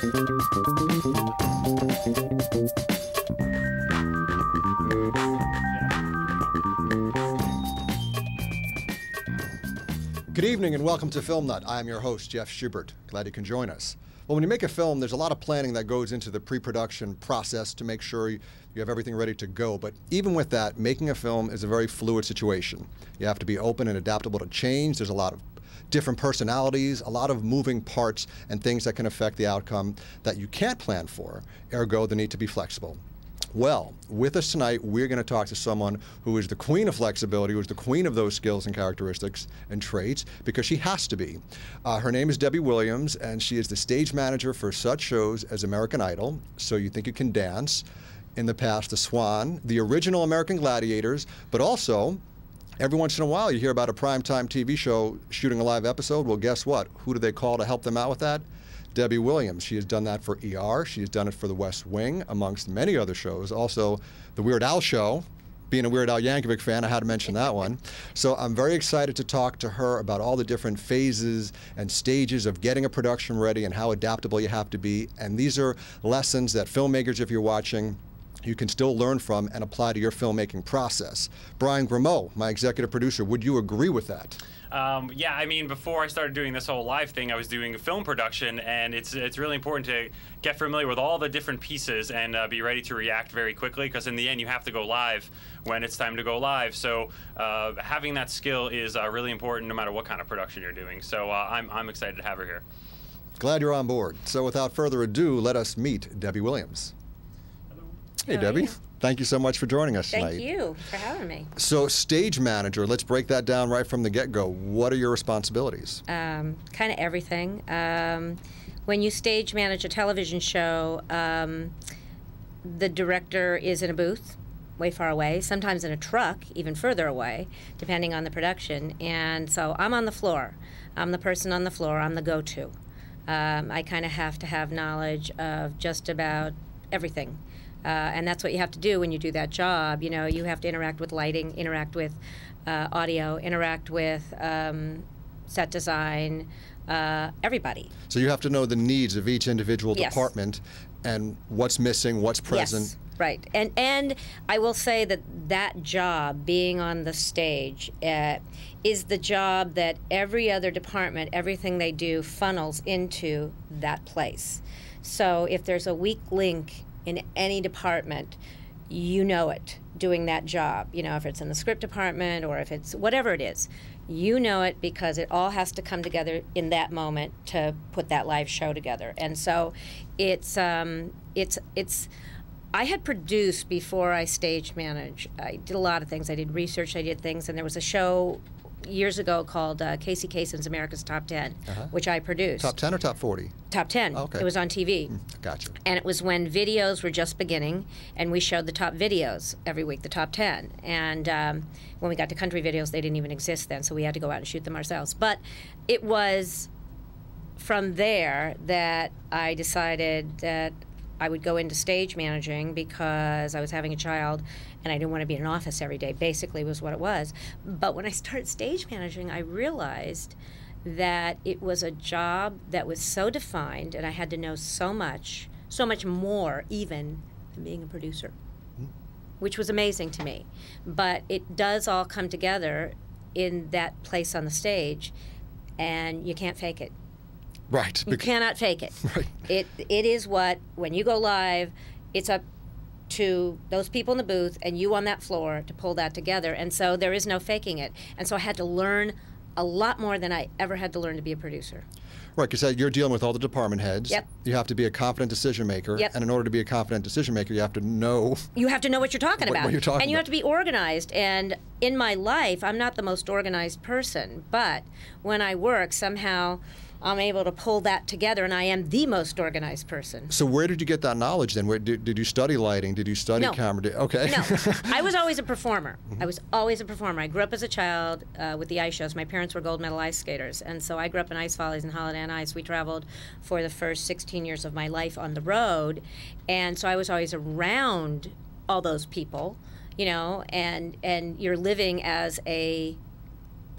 Good evening and welcome to Filmnut. I am your host, Jeff Schubert. Glad you can join us. Well, when you make a film, there's a lot of planning that goes into the pre-production process to make sure you have everything ready to go. But even with that, making a film is a very fluid situation. You have to be open and adaptable to change. There's a lot of different personalities, a lot of moving parts and things that can affect the outcome that you can't plan for. Ergo, the need to be flexible. Well, with us tonight, we're going to talk to someone who is the queen of flexibility, who is the queen of those skills and characteristics and traits, because she has to be. Her name is Debbie Williams, and she is the stage manager for such shows as American Idol, So You Think You Can Dance, in the past, The Swan, the original American Gladiators, but also, every once in a while, you hear about a primetime TV show shooting a live episode. Well, guess what? Who do they call to help them out with that? Debbie Williams. She has done that for ER. She has done it for The West Wing, amongst many other shows. Also, The Weird Al Show. Being a Weird Al Yankovic fan, I had to mention that one. So I'm very excited to talk to her about all the different phases and stages of getting a production ready and how adaptable you have to be. And these are lessons that filmmakers, if you're watching, you can still learn from and apply to your filmmaking process. Brian Grimeau, my executive producer, would you agree with that? Yeah, I mean, before I started doing this whole live thing, I was doing a film production, and it's really important to get familiar with all the different pieces and be ready to react very quickly, because in the end, you have to go live when it's time to go live. So having that skill is really important no matter what kind of production you're doing. So I'm excited to have her here. Glad you're on board. So without further ado, let us meet Debbie Williams. Hello. Hey, Debbie. Thank you so much for joining us tonight. Thank you for having me. So, stage manager, let's break that down right from the get-go. What are your responsibilities? Kind of everything. When you stage manage a television show, the director is in a booth way far away, sometimes in a truck even further away, depending on the production. And so I'm on the floor. I'm the person on the floor. I'm the go-to. I kind of have to have knowledge of just about everything. And that's what you have to do when you do that job. You know, you have to interact with lighting, interact with audio, interact with set design, everybody. So you have to know the needs of each individual department and what's missing, what's present. Yes, right. And I will say that that job, being on the stage, is the job that every other department, everything they do funnels into that place. So if there's a weak link in any department, you know it, doing that job. You know, if it's in the script department or if it's whatever it is, you know it because it all has to come together in that moment to put that live show together. And so it's I had produced before I stage managed. I did a lot of things. I did research, I did things, and there was a show years ago called Casey Kasem's America's Top 10, which I produced. Top 10 or top 40? Top 10. Okay. It was on TV. Gotcha. And it was when videos were just beginning, and we showed the top videos every week, the top 10. And when we got to country videos, they didn't even exist then, so we had to go out and shoot them ourselves. But it was from there that I decided that I would go into stage managing because I was having a child and I didn't want to be in an office every day, basically was what it was. But when I started stage managing, I realized that it was a job that was so defined and I had to know so much more even than being a producer, which was amazing to me. But it does all come together in that place on the stage, and you can't fake it. Right. You cannot fake it. Right. It is what, when you go live, it's up to those people in the booth and you on that floor to pull that together. And so there is no faking it. And so I had to learn a lot more than I ever had to learn to be a producer. Right, because you're dealing with all the department heads. Yep. You have to be a confident decision maker. Yep. And in order to be a confident decision maker, you have to know. You have to know what you're talking about. What you're talking and you about. have to be organized. And in my life, I'm not the most organized person. But when I work, somehow I'm able to pull that together, and I am the most organized person. So where did you get that knowledge then? Where did you study lighting? Did you study camera? Okay. No, I was always a performer. I was always a performer. I grew up as a child with the ice shows. My parents were gold medal ice skaters, and so I grew up in Ice Follies and Holiday on Ice. We traveled for the first 16 years of my life on the road, and so I was always around all those people, you know, and you're living as a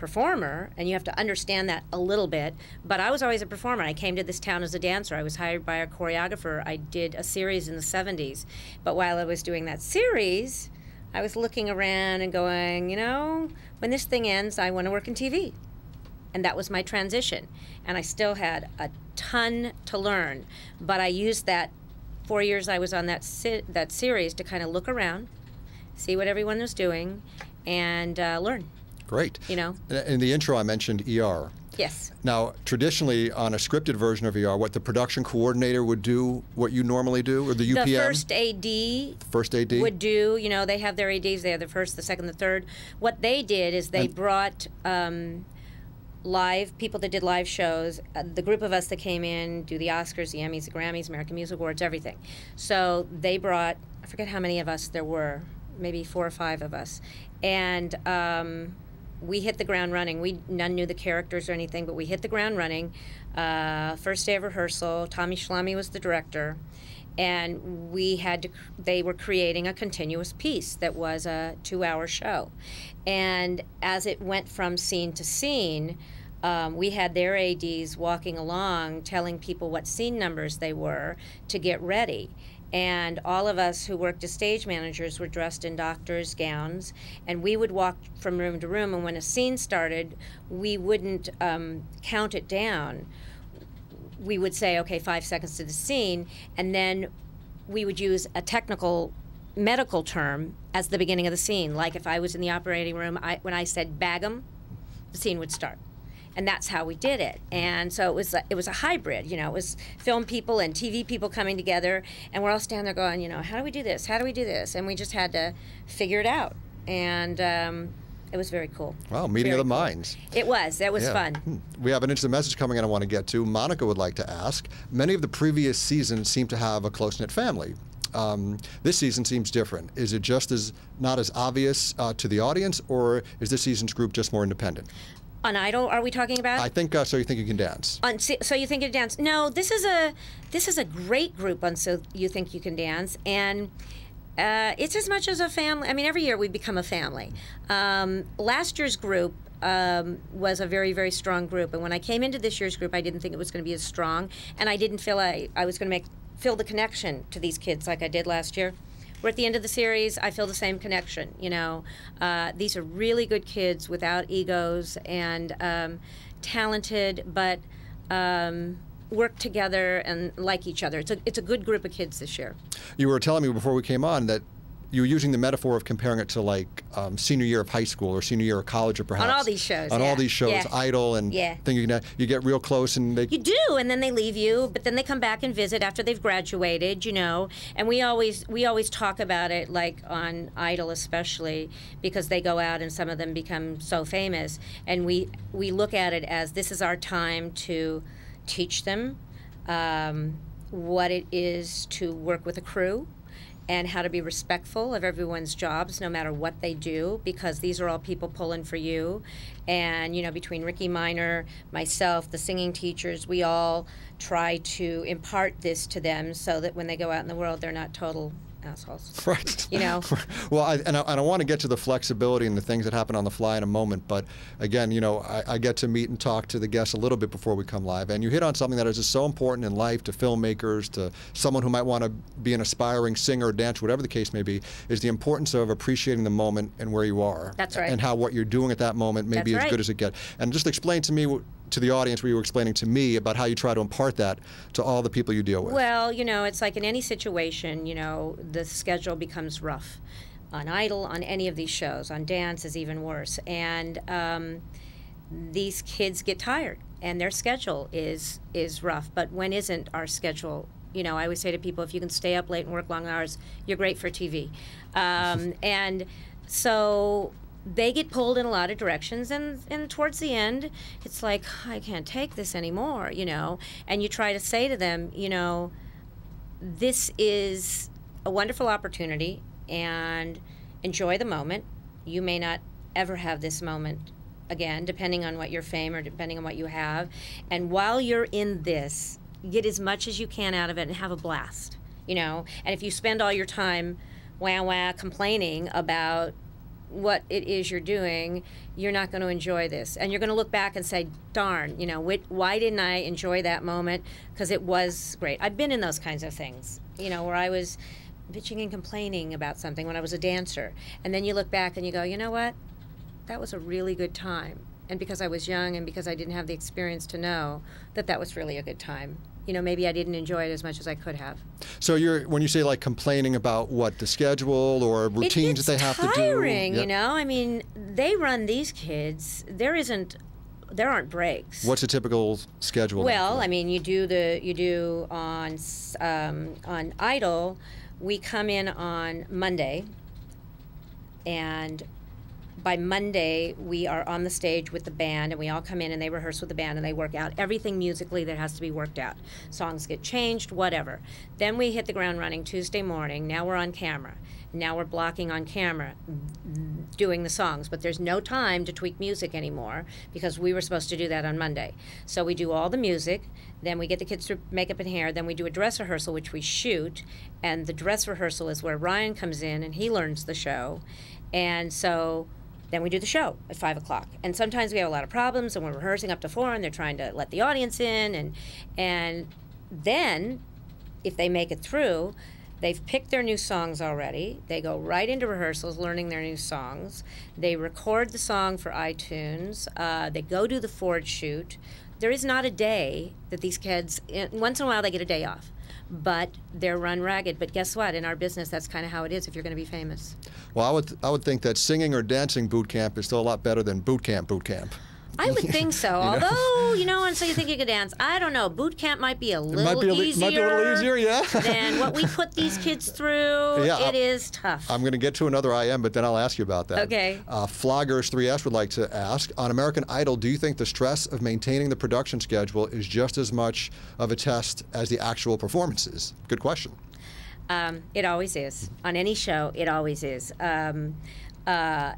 performer, and you have to understand that a little bit. But I was always a performer. I came to this town as a dancer. I was hired by a choreographer. I did a series in the 70s. But while I was doing that series, I was looking around and going, you know, when this thing ends, I want to work in TV. And that was my transition. And I still had a ton to learn. But I used that 4 years I was on that series to kind of look around, see what everyone was doing, and learn. Great. You know? In the intro, I mentioned ER. Yes. Now, traditionally, on a scripted version of ER, what the production coordinator would do, what you normally do, or the UPM? The first AD would do, you know, they have their ADs, they have the first, the second, the third. What they did is they brought live people that did live shows, the group of us that came in, do the Oscars, the Emmys, the Grammys, American Music Awards, everything. So they brought, I forget how many of us there were, maybe 4 or 5 of us. And we hit the ground running. None knew the characters or anything, but we hit the ground running. First day of rehearsal, Tommy Schlamme was the director, and they were creating a continuous piece that was a 2-hour show. And as it went from scene to scene, we had their ADs walking along telling people what scene numbers they were to get ready. And all of us who worked as stage managers were dressed in doctors' gowns, and we would walk from room to room, and when a scene started, we wouldn't count it down. We would say, okay, 5 seconds to the scene, and then we would use a technical medical term as the beginning of the scene. Like if I was in the operating room, when I said bag 'em, the scene would start. And that's how we did it. And so it was a hybrid, you know, it was film people and TV people coming together, and we're all standing there going, you know, how do we do this? How do we do this? And we just had to figure it out. And it was very cool. Wow, meeting of the minds. It was. That was fun. We have an instant message coming in I want to get to. Monica would like to ask, many of the previous seasons seem to have a close-knit family. This season seems different. Is it just not as obvious to the audience, or is this season's group just more independent? On Idol, are we talking about? I think So You Think You Can Dance. So You Think You Can Dance. No, this is a great group on So You Think You Can Dance, and it's as much as a family. I mean, every year we become a family. Last year's group was a very, very strong group, and when I came into this year's group, I didn't think it was going to be as strong, and I didn't feel I was going to feel the connection to these kids like I did last year. We're at the end of the series. I feel the same connection. You know, these are really good kids without egos and talented, but work together and like each other. It's a good group of kids this year. You were telling me before we came on that you were using the metaphor of comparing it to like senior year of high school or senior year of college, or perhaps on all these shows. All these shows, Idol, and you get real close, and you do, and then they leave you, but then they come back and visit after they've graduated, you know. And we always talk about it, like on Idol especially, because they go out and some of them become so famous, and we look at it as this is our time to teach them what it is to work with a crew, and how to be respectful of everyone's jobs, no matter what they do, because these are all people pulling for you. And, you know, between Ricky Minor, myself, the singing teachers, we all try to impart this to them so that when they go out in the world, they're not total assholes. Right. You know? Well, I want to get to the flexibility and the things that happen on the fly in a moment, but again, you know, I get to meet and talk to the guests a little bit before we come live, and you hit on something that is just so important in life to filmmakers, to someone who might want to be an aspiring singer or dancer, whatever the case may be, is the importance of appreciating the moment and where you are. That's right. And how what you're doing at that moment may be as good as it gets. And just explain to me, to the audience, what you were explaining to me about how you try to impart that to all the people you deal with. Well, you know, it's like in any situation, you know, the schedule becomes rough. On Idol, on any of these shows, on Dance is even worse. And these kids get tired, and their schedule is rough. But when isn't our schedule? You know, I always say to people, if you can stay up late and work long hours, you're great for TV. And so they get pulled in a lot of directions, and towards the end, it's like, I can't take this anymore, you know. And you try to say to them, you know, this is a wonderful opportunity, and enjoy the moment. You may not ever have this moment again, depending on what your fame or depending on what you have. And while you're in this, get as much as you can out of it and have a blast, you know. And if you spend all your time complaining about what it is you're doing, you're not going to enjoy this. And you're going to look back and say, darn, you know, why didn't I enjoy that moment? Because it was great. I've been in those kinds of things, you know, where I was bitching and complaining about something when I was a dancer. And then you look back and you go, you know what? That was a really good time. And because I was young and because I didn't have the experience to know that that was really a good time, you know, maybe I didn't enjoy it as much as I could have. So when you say like complaining about what, the schedule or routines that they have to do? It's tiring, you know. I mean, they run these kids. There aren't breaks. What's a typical schedule? Well, I mean, you do on Idol, we come in on Monday, and by Monday, we are on the stage with the band, and we all come in and they rehearse with the band and they work out everything musically that has to be worked out. Songs get changed, whatever. Then we hit the ground running Tuesday morning. Now we're on camera. Now we're blocking on camera, doing the songs, but there's no time to tweak music anymore because we were supposed to do that on Monday. So we do all the music, then we get the kids through makeup and hair, then we do a dress rehearsal, which we shoot, and the dress rehearsal is where Ryan comes in and he learns the show. And so then we do the show at 5 o'clock. And sometimes we have a lot of problems and we're rehearsing up to 4 and they're trying to let the audience in. And then, if they make it through, they've picked their new songs already. They go right into rehearsals learning their new songs. They record the song for iTunes. They go do the Ford shoot. There is not a day that these kids, once in a while they get a day off, but they're run ragged. But guess what? In our business, that's kind of how it is if you're going to be famous. Well, I would think that singing or dancing boot camp is still a lot better than boot camp. I would think so. Although, you know, and so you think you could dance. I don't know. Boot camp might be a little easier. Might be a little easier, yeah. than what we put these kids through. Yeah, it is tough. I'm going to get to another IM, but then I'll ask you about that. Okay. Floggers 3S would like to ask, on American Idol, do you think the stress of maintaining the production schedule is just as much of a test as the actual performances? Good question. It always is. On any show, it always is. And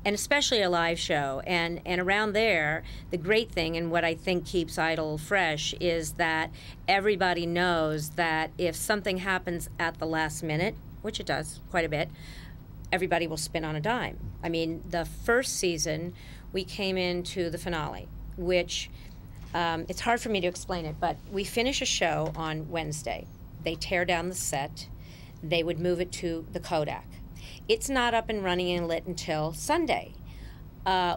especially a live show. And around there, the great thing, and what I think keeps Idol fresh, is that everybody knows that if something happens at the last minute, which it does quite a bit, everybody will spin on a dime. I mean, the first season, we came into the finale, which it's hard for me to explain it, but we finish a show on Wednesday. They tear down the set. They would move it to the Kodak. It's not up and running and lit until Sunday.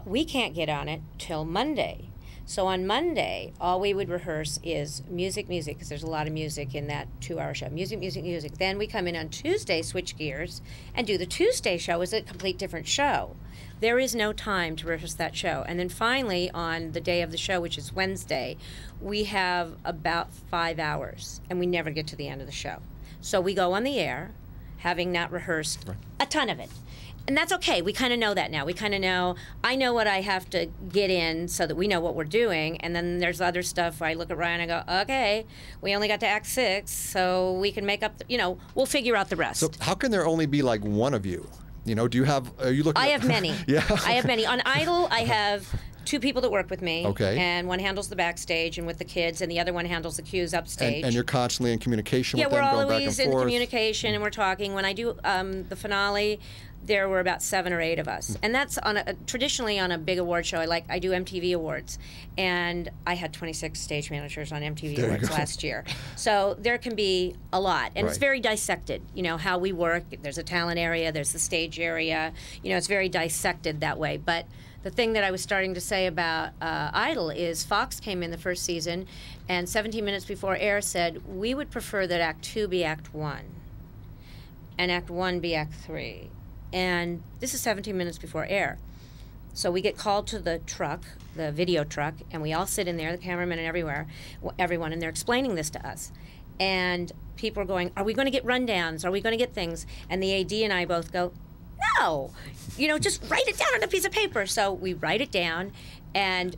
We can't get on it till Monday. So on Monday, all we would rehearse is music, because there's a lot of music in that 2-hour show. Music. Then we come in on Tuesday, switch gears, and do the Tuesday show as a complete different show. There is no time to rehearse that show. And then finally, on the day of the show, which is Wednesday, we have about 5 hours, and we never get to the end of the show. So we go on the air, having not rehearsed a ton of it. And that's okay. We kind of know that now. We kind of know, I know what I have to get in so that we know what we're doing. And then there's other stuff where I look at Ryan and I go, okay, we only got to Act 6, so we can make up, we'll figure out the rest. So how can there only be like one of you? You know, are you looking I have many. Yeah. I have many. On Idol, I have 2 people that work with me. Okay. And one handles the backstage and with the kids, and the other one handles the cues upstage. And you're constantly in communication with them, going back and forth? going Yeah, we're always in communication, and we're talking. When I do the finale, there were about 7 or 8 of us. And that's traditionally on a big award show. I do MTV Awards. And I had 26 stage managers on MTV Awards last year. So there can be a lot. And it's very dissected, how we work. There's a talent area, there's the stage area. It's very dissected that way. But the thing that I was starting to say about Idol is Fox came in the first season and 17 minutes before air said, we would prefer that Act 2 be Act 1 and Act 1 be Act 3. And this is 17 minutes before air. So we get called to the truck, the video truck, and we all sit in there, the cameramen and everyone, and they're explaining this to us. And people are going, are we going to get rundowns? Are we going to get things? And the AD and I both go, no, just write it down on a piece of paper. So we write it down, and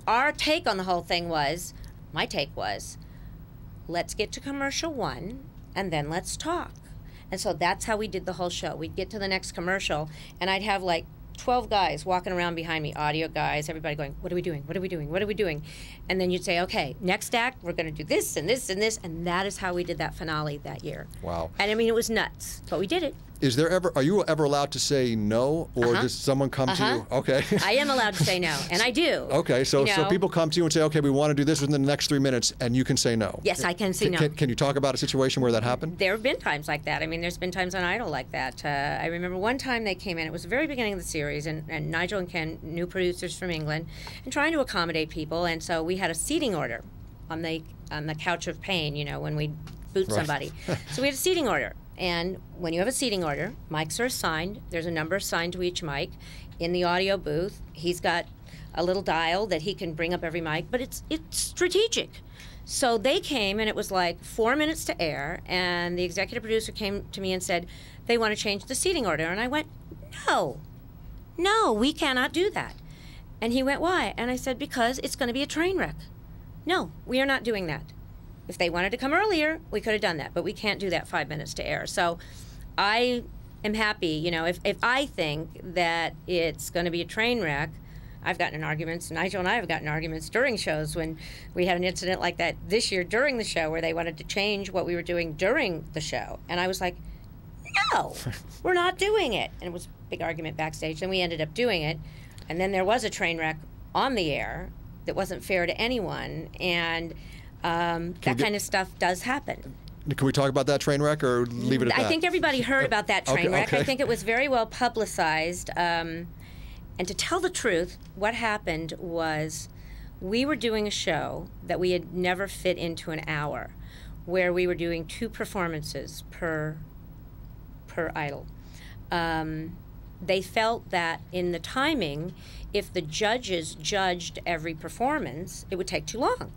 our take on the whole thing was, my take was, let's get to commercial 1, and then let's talk. And so that's how we did the whole show. We'd get to the next commercial, and I'd have 12 guys walking around behind me, audio guys, everybody going, what are we doing? What are we doing? What are we doing? And then you'd say, okay, next act, we're going to do this and this and this. And that is how we did that finale that year. Wow. And I mean, it was nuts, but we did it. Is there ever, are you ever allowed to say no, or does someone come to you? Okay. I am allowed to say no, and I do. Okay, so You so know? people come to you and say, okay, we want to do this within the next 3 minutes, and you can say no. Yes, I can say no. Can you talk about a situation where that happened? There have been times like that. I mean, there's been times on Idol like that. I remember one time they came in, it was the very beginning of the series, and Nigel and Ken, new producers from England, and trying to accommodate people, and so we had a seating order on the couch of pain, you know, when we boot somebody. So we had a seating order. And when you have a seating order, mics are assigned. There's a number assigned to each mic. In the audio booth, he's got a little dial that he can bring up every mic, but it's strategic. So they came, and it was like 4 minutes to air, and the executive producer came to me and said, they want to change the seating order. And I went, no, we cannot do that. And he went, why? And I said, because it's going to be a train wreck. No, we are not doing that. If they wanted to come earlier, we could have done that, but we can't do that 5 minutes to air. So I am happy, you know, if I think that it's going to be a train wreck. I've gotten in arguments, Nigel and I have gotten in arguments during shows when we had an incident like that this year during the show where they wanted to change what we were doing during the show. And I was like, no, we're not doing it. And it was a big argument backstage, and we ended up doing it. And then there was a train wreck on the air that wasn't fair to anyone, and that kind of stuff does happen. Can we talk about that train wreck, or leave it at that? I think everybody heard about that train wreck. Okay. I think it was very well publicized. And to tell the truth, what happened was we were doing a show that we had never fit into an hour, where we were doing 2 performances per idol. They felt that in the timing, if the judges judged every performance, it would take too long.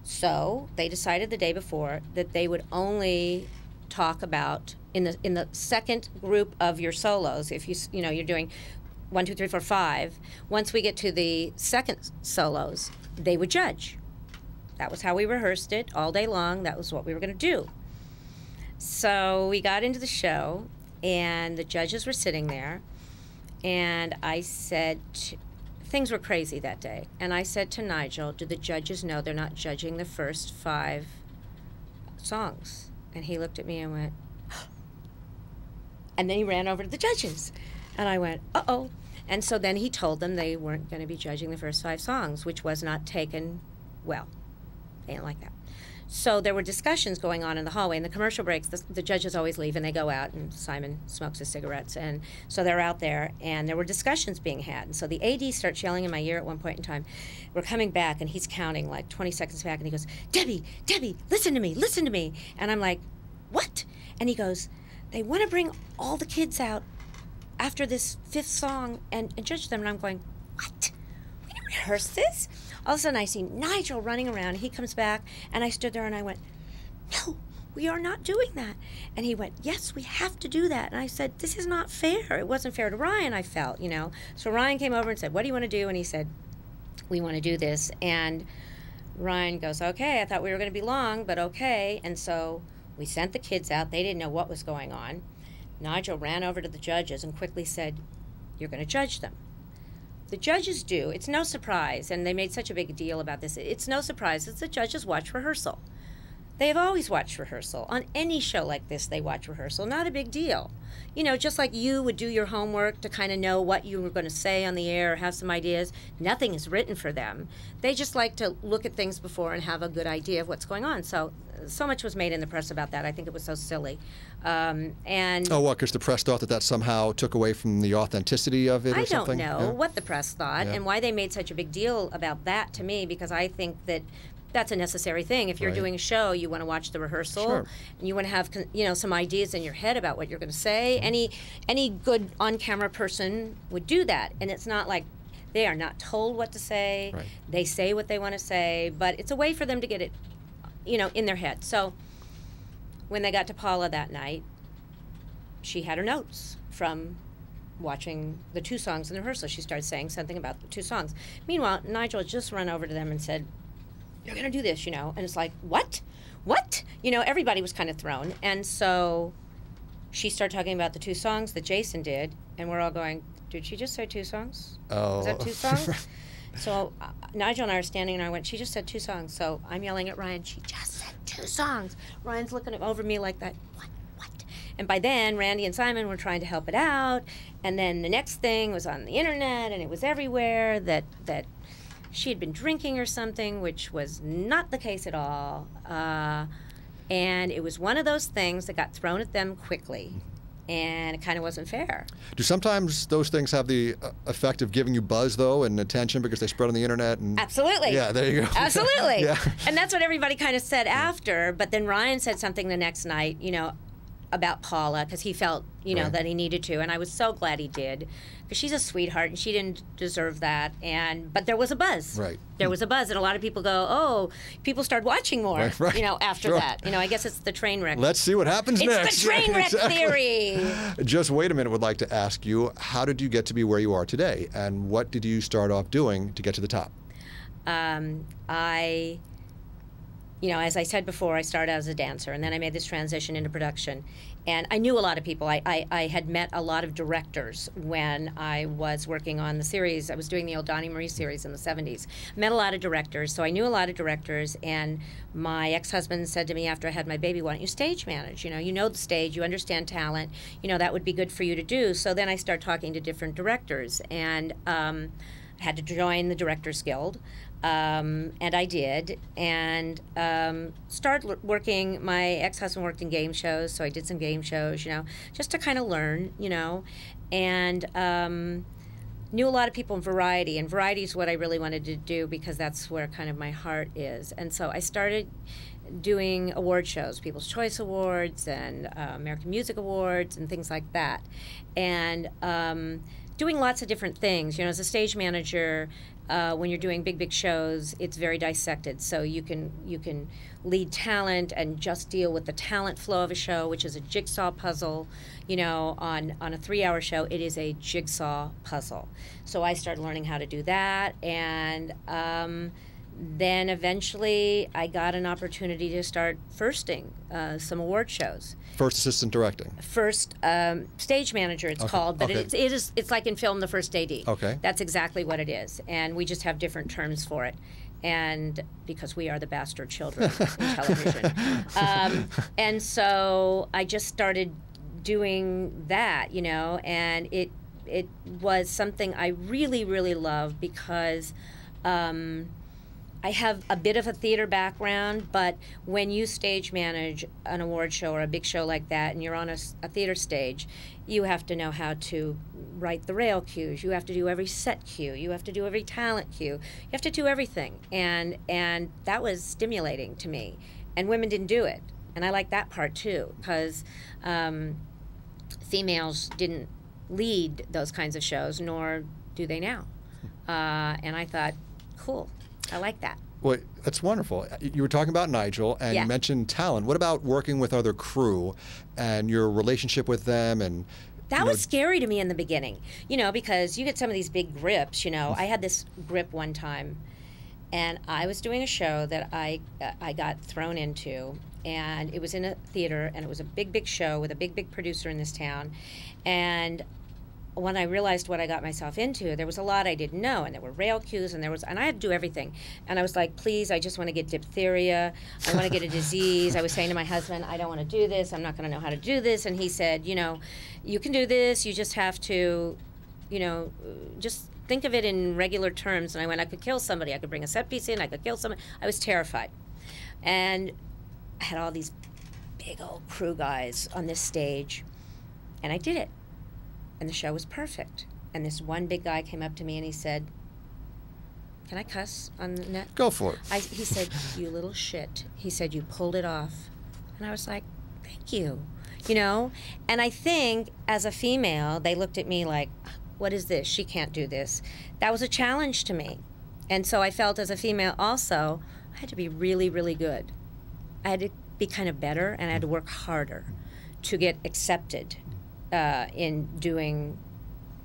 So they decided the day before that they would only talk about in the second group of your solos. If you know you're doing 1, 2, 3, 4, 5. Once we get to the second solos, they would judge. That was how we rehearsed it all day long. That was what we were going to do. So we got into the show, and the judges were sitting there, and I said, things were crazy that day, and I said to Nigel, do the judges know they're not judging the first 5 songs? And he looked at me and went, and then he ran over to the judges. And I went, uh-oh. And so then he told them they weren't going to be judging the first 5 songs, which was not taken well. They didn't like that. So there were discussions going on in the hallway. In the commercial breaks, the judges always leave, and they go out, and Simon smokes his cigarettes. And so they're out there, and there were discussions being had. And so the AD starts yelling in my ear at one point in time. We're coming back, and he's counting like 20 seconds back, and he goes, Debbie, listen to me, listen to me. And I'm like, what? And he goes, they want to bring all the kids out after this 5th song and judge them. And I'm going, what? We didn't rehearse this? All of a sudden, I see Nigel running around. He comes back, and I stood there, and I went, no, we are not doing that. And he went, yes, we have to do that. And I said, this is not fair. It wasn't fair to Ryan, I felt, you know. So Ryan came over and said, what do you want to do? And he said, we want to do this. And Ryan goes, okay, I thought we were going to be long, but okay. And so we sent the kids out. They didn't know what was going on. Nigel ran over to the judges and quickly said, you're going to judge them. The judges do. It's no surprise, and they made such a big deal about this. It's no surprise that the judges watch rehearsal. They have always watched rehearsal. On any show like this, they watch rehearsal. Not a big deal. You know, just like you would do your homework to kind of know what you were going to say on the air, have some ideas. Nothing is written for them. They just like to look at things before and have a good idea of what's going on. So much was made in the press about that. I think it was so silly. And oh, what? Because the press thought that somehow took away from the authenticity of it, or something? I don't know what the press thought and why they made such a big deal about that to me, because I think that that's a necessary thing. If you're doing a show, you want to watch the rehearsal, and you want to have some ideas in your head about what you're going to say. Any good on-camera person would do that, and it's not like they are not told what to say. They say what they want to say, but it's a way for them to get it, in their head. So when they got to Paula that night, she had her notes from watching the 2 songs in the rehearsal. She started saying something about the 2 songs. Meanwhile, Nigel had just run over to them and said, you're going to do this, And it's like, what? What? Everybody was kind of thrown. And so she started talking about the 2 songs that Jason did, and we're all going, did she just say 2 songs? Oh. Is that 2 songs? So Nigel and I are standing, and I went, she just said 2 songs. So I'm yelling at Ryan, she just said 2 songs. Ryan's looking over me like that, what? And by then, Randy and Simon were trying to help it out. And then the next thing was on the internet, and it was everywhere that she had been drinking or something, which was not the case at all. And it was one of those things that got thrown at them quickly. And it kind of wasn't fair. Do sometimes those things have the effect of giving you buzz, though, and attention because they spread on the internet? And absolutely. Yeah, there you go. Absolutely. Yeah. And that's what everybody kind of said after. But then Ryan said something the next night, about Paula, because he felt, Right. that he needed to. And I was so glad he did, because she's a sweetheart and she didn't deserve that. But there was a buzz. Right. There was a buzz. And a lot of people go, oh, people started watching more, Right. After Sure. that. I guess it's the train wreck. Let's see what happens next. It's the train wreck theory. Just wait a minute. Would like to ask you, how did you get to be where you are today? And what did you start off doing to get to the top? As I said before, I started out as a dancer, and then I made this transition into production. And I knew a lot of people. I had met a lot of directors when I was working on the series. I was doing the old Donnie Marie series in the 70s. Met a lot of directors, so I knew a lot of directors. And my ex-husband said to me after I had my baby, why don't you stage manage? You know the stage, you understand talent. That would be good for you to do. So then I started talking to different directors, and I had to join the Directors Guild. And I did, and started working. My ex-husband worked in game shows, so I did some game shows, just to kind of learn, and knew a lot of people in variety, and variety is what I really wanted to do because that's where kind of my heart is. And so I started doing award shows, People's Choice Awards and American Music Awards and things like that, and doing lots of different things. As a stage manager, when you're doing big shows, it's very dissected. So you can lead talent and just deal with the talent flow of a show, which is a jigsaw puzzle. On a 3-hour show, it is a jigsaw puzzle. So I started learning how to do that, and then eventually I got an opportunity to start firsting some award shows. First assistant directing. First stage manager, it's called, but it's like in film, the first AD. Okay. That's exactly what it is, and we just have different terms for it, and because we are the bastard children in television, and so I just started doing that, and it was something I really, really loved because. I have a bit of a theater background, but when you stage manage an award show or a big show like that, and you're on a theater stage, you have to know how to write the rail cues. You have to do every set cue. You have to do every talent cue. You have to do everything, and that was stimulating to me. And women didn't do it, and I like that part too, because females didn't lead those kinds of shows, nor do they now. And I thought, cool. I like that. Well, that's wonderful. You were talking about Nigel, and you mentioned talent. What about working with other crew and your relationship with them? And that was scary to me in the beginning, because you get some of these big grips. I had this grip one time, and I was doing a show that I got thrown into, and it was in a theater, and it was a big show with a big producer in this town, and when I realized what I got myself into, there was a lot I didn't know, and there were rail cues, and I had to do everything. And I was like, please, I just want to get diphtheria. I want to get a disease. I was saying to my husband, I don't want to do this. I'm not going to know how to do this. And he said, you can do this. You just have to, just think of it in regular terms. And I went, I could kill somebody. I could bring a set piece in. I could kill somebody. I was terrified. And I had all these big old crew guys on this stage, and I did it. And the show was perfect. And this one big guy came up to me and he said, can I cuss on the net? Go for it. He said, you little shit. He said, you pulled it off. And I was like, thank you. And I think as a female, they looked at me like, what is this? She can't do this. That was a challenge to me. And so I felt as a female also, I had to be really, really good. I had to be kind of better, and I had to work harder to get accepted in doing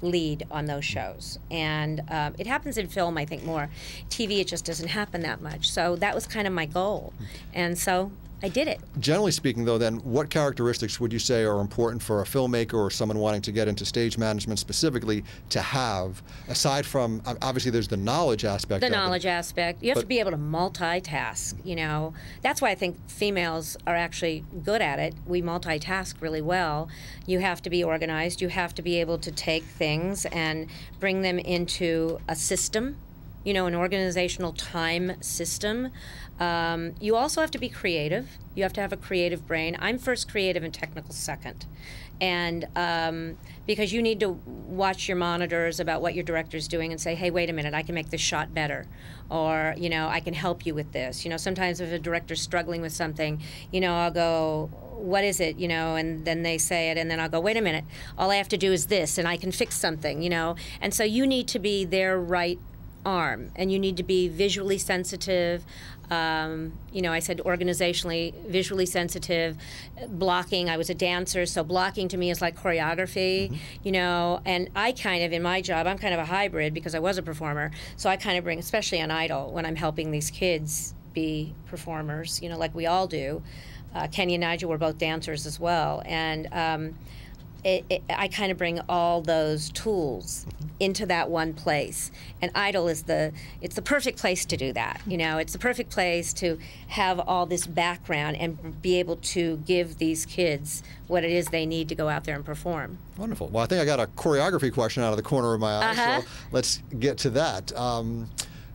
lead on those shows. And it happens in film, I think, more. TV, it just doesn't happen that much. So that was kind of my goal. And so I did it. Generally speaking, though, then, what characteristics would you say are important for a filmmaker or someone wanting to get into stage management specifically to have, aside from, obviously there's the knowledge aspect The knowledge aspect. You have to be able to multitask, you know. That's why I think females are actually good at it. We multitask really well. You have to be organized. You have to be able to take things and bring them into a system, you know, an organizational time system. You also have to be creative. You have to have a creative brain. I'm first creative and technical second. And because you need to watch your monitors about what your director's doing and say, hey, wait a minute, I can make this shot better. Or, you know, I can help you with this. You know, sometimes if a director's struggling with something, you know, I'll go, what is it, you know, and then they say it, and then I'll go, wait a minute, all I have to do is this, and I can fix something, you know. And so you need to be their right arm, and you need to be visually sensitive. You know, I said organizationally, visually sensitive, blocking. I was a dancer, so blocking to me is like choreography, you know, and I kind of, in my job, I'm kind of a hybrid because I was a performer, so I kind of bring, especially on Idol, when I'm helping these kids be performers, you know, like we all do. Kenny and Nigel were both dancers as well, and I kind of bring all those tools into that one place, and Idol is it's the perfect place to do that. You know, it's the perfect place to have all this background and be able to give these kids what it is they need to go out there and perform. Wonderful. Well, I think I got a choreography question out of the corner of my eye, so let's get to that.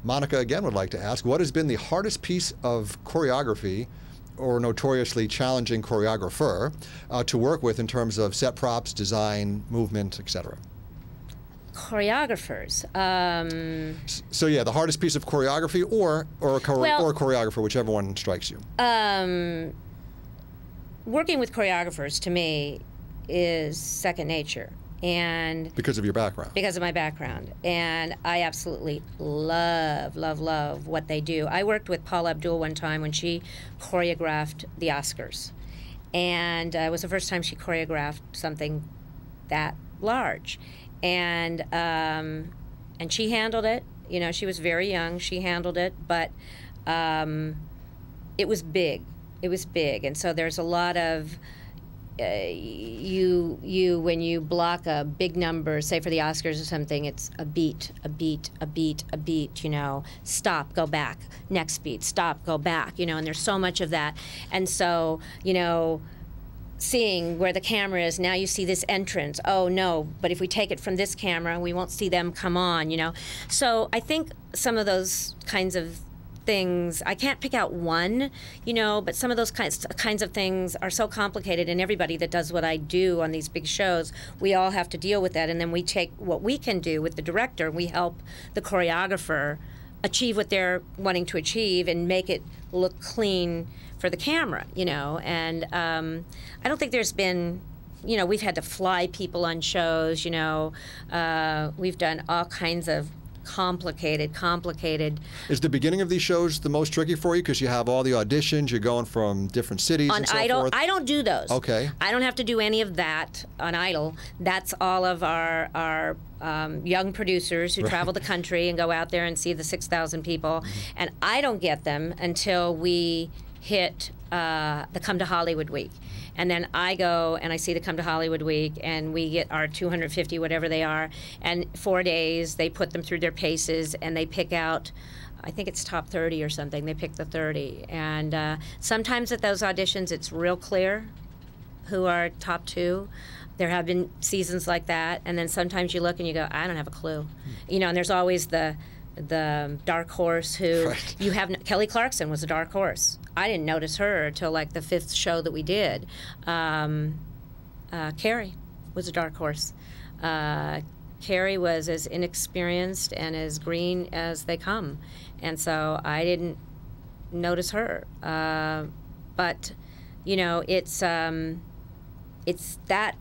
Monica again would like to ask, what has been the hardest piece of choreography or notoriously challenging choreographer to work with in terms of set props, design, movement, etc.? Choreographers. So yeah, the hardest piece of choreography or choreographer, whichever one strikes you. Working with choreographers to me is second nature. And because of your background. Because of my background. And I absolutely love, love, love what they do. I worked with Paula Abdul one time when she choreographed the Oscars. And it was the first time she choreographed something that large. And she handled it. You know, she was very young. She handled it. But it was big. It was big. And so there's a lot of... when you block a big number, say for the Oscars or something, it's a beat, a beat, a beat, a beat, you know, stop, go back, next beat, stop, go back, you know, and there's so much of that. And so, you know, seeing where the camera is, now you see this entrance, oh no, but if we take it from this camera, we won't see them come on, you know. So I think some of those kinds of things, I can't pick out one, you know, but some of those kinds of things are so complicated, and everybody that does what I do on these big shows, we all have to deal with that, and then we take what we can do with the director, we help the choreographer achieve what they're wanting to achieve and make it look clean for the camera, you know. And I don't think there's been, you know, we've had to fly people on shows, you know, we've done all kinds of complicated. Is the beginning of these shows the most tricky for you because you have all the auditions, you're going from different cities and so Idol, forth? I don't do those. Okay. I don't have to do any of that on Idol. That's all of our young producers who travel the country and go out there and see the 6,000 people. And I don't get them until we hit the Come to Hollywood week. And then I go and I see the Come to Hollywood week, and we get our 250, whatever they are, and 4 days they put them through their paces and they pick out, I think it's top 30 or something, they pick the 30. And sometimes at those auditions it's real clear who are top two. There have been seasons like that, and then sometimes you look and you go, I don't have a clue. You know, and there's always the dark horse who you have. Kelly Clarkson was a dark horse. I didn't notice her till like the 5th show that we did. Carrie was a dark horse. Carrie was as inexperienced and as green as they come, and so I didn't notice her. But you know, it's that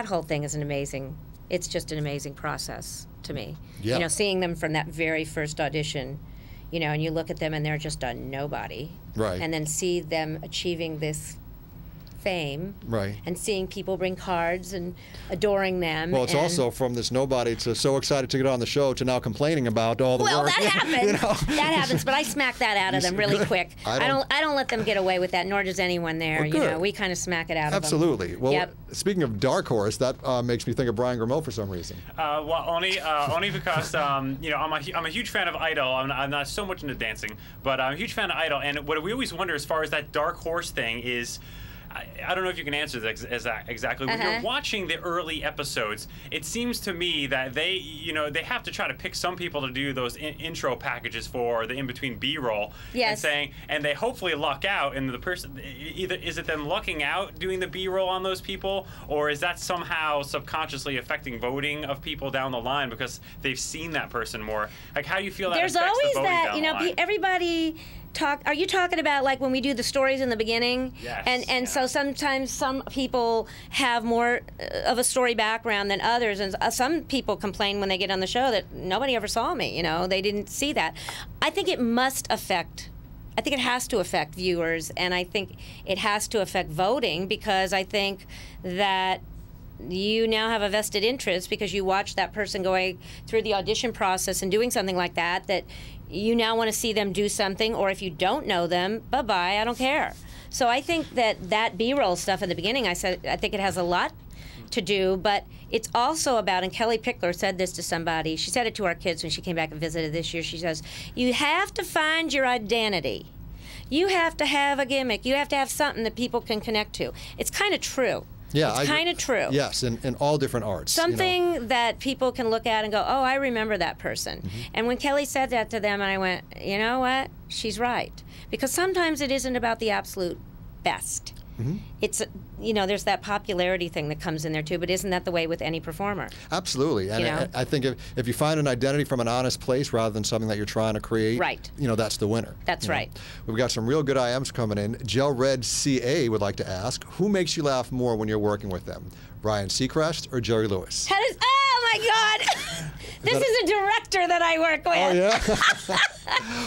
whole thing is it's just an amazing process to me. Yeah. You know, seeing them from that very first audition, you know, and you look at them and they're just a nobody. Right. And then see them achieving this fame, Right. and seeing people bring cards and adoring them. Well, it's and also from this nobody to so excited to get on the show to now complaining about all the well, work. that happens. You know? That happens, but I smack that out of them really quick. I don't let them get away with that, nor does anyone there. Well, you know, good. we kind of smack it out of them. Absolutely. Well, Yep. speaking of dark horse, that makes me think of Brian Grimeau for some reason. Well, only because you know, I'm a huge fan of Idol. I'm not so much into dancing, but I'm a huge fan of Idol. And what we always wonder as far as that dark horse thing is, I don't know if you can answer this exactly. When you're watching the early episodes, it seems to me that they have to try to pick some people to do those intro packages for the in-between B-roll. Yes. And they hopefully luck out, and the person, either is it them lucking out doing the B-roll on those people, or is that somehow subconsciously affecting voting of people down the line because they've seen that person more? Like, how do you feel that There's affects always the voting that, down you the know, line? everybody are you talking about like when we do the stories in the beginning? Yes, And yeah. so sometimes some people have more of a story background than others, and some people complain when they get on the show that nobody ever saw me, you know, they didn't see that. I think it has to affect viewers, and I think it has to affect voting, because I think that you now have a vested interest because you watch that person going through the audition process and doing something like that, that you now want to see them do something, or if you don't know them, bye-bye, I don't care. So I think that B-roll stuff in the beginning, I think it has a lot to do, but it's also about, and Kelly Pickler said this to somebody, she said it to our kids when she came back and visited this year, she says, you have to find your identity. You have to have a gimmick. You have to have something that people can connect to. It's kind of true. Yeah, it's kind of true. Yes, in all different arts. Something that people can look at and go, oh, I remember that person. Mm-hmm. And when Kelly said that to them, and I went, you know what? She's right. Because sometimes it isn't about the absolute best. Mm-hmm. It's, you know, there's that popularity thing that comes in there too, but isn't that the way with any performer? Absolutely. And You know? I think if you find an identity from an honest place rather than something that you're trying to create, Right. you know, that's the winner. That's you know? right. We've got some real good IMs coming in. Gel Red CA would like to ask, who makes you laugh more when you're working with them? Ryan Seacrest or Jerry Lewis? Oh my God! This is a director that I work with. Oh, yeah?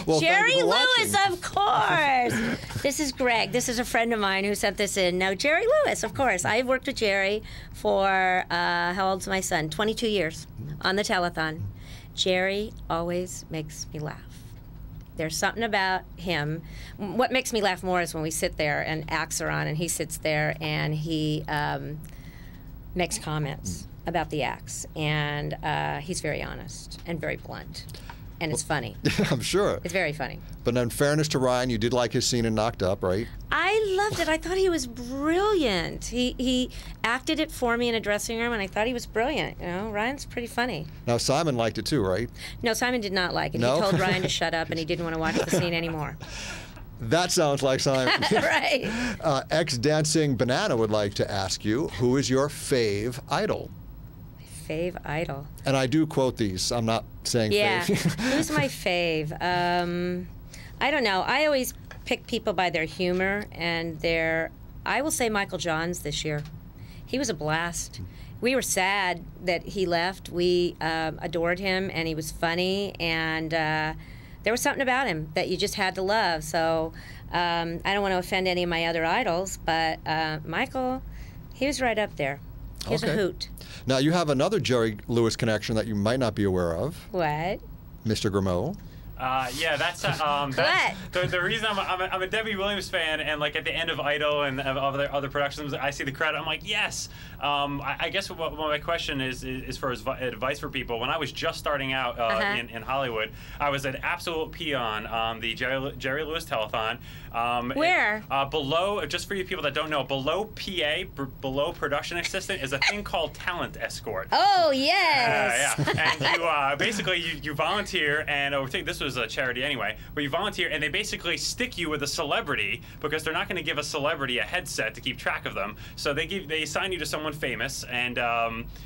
Well, Jerry thank you for Lewis, watching. of course. This is Greg. This is a friend of mine who sent this in. No, Jerry Lewis, of course. I've worked with Jerry for, how old's my son? 22 years on the telethon. Jerry always makes me laugh. There's something about him. What makes me laugh more is when we sit there and acts are on and he sits there and he makes comments about the acts. And he's very honest and very blunt. And it's funny. I'm sure. It's very funny. But in fairness to Ryan, you did like his scene in Knocked Up, right? I loved it. I thought he was brilliant. He acted it for me in a dressing room, and I thought he was brilliant. You know, Ryan's pretty funny. Now, Simon liked it too, right? No, Simon did not like it. No? He told Ryan to shut up, and he didn't want to watch the scene anymore. That sounds like Simon. Right. Ex-Dancing Banana would like to ask you, who is your fave idol? Fave idol. And I do quote these. I'm not saying Yeah. fave. Who's my fave? I don't know. I always pick people by their humor and I will say Michael Johns this year. He was a blast. We were sad that he left. We adored him, and he was funny, and there was something about him that you just had to love. So I don't want to offend any of my other idols, but Michael, he was right up there. He was a hoot. Now, you have another Jerry Lewis connection that you might not be aware of. What? Mr. Grimeau. Yeah, that's the reason I'm a Debbie Williams fan, and like at the end of Idol and of other productions, I see the credit. I'm like, yes. I guess what my question is for advice for people. When I was just starting out in Hollywood, I was an absolute peon on the Jerry Lewis telethon. Where? Below, just for you people that don't know, below PA, below production assistant, is a thing called talent escort. Oh, yes. Yeah. And you basically you volunteer, and I think this was a charity anyway, but you volunteer, and they basically stick you with a celebrity because they're not going to give a celebrity a headset to keep track of them. So they assign you to someone famous, and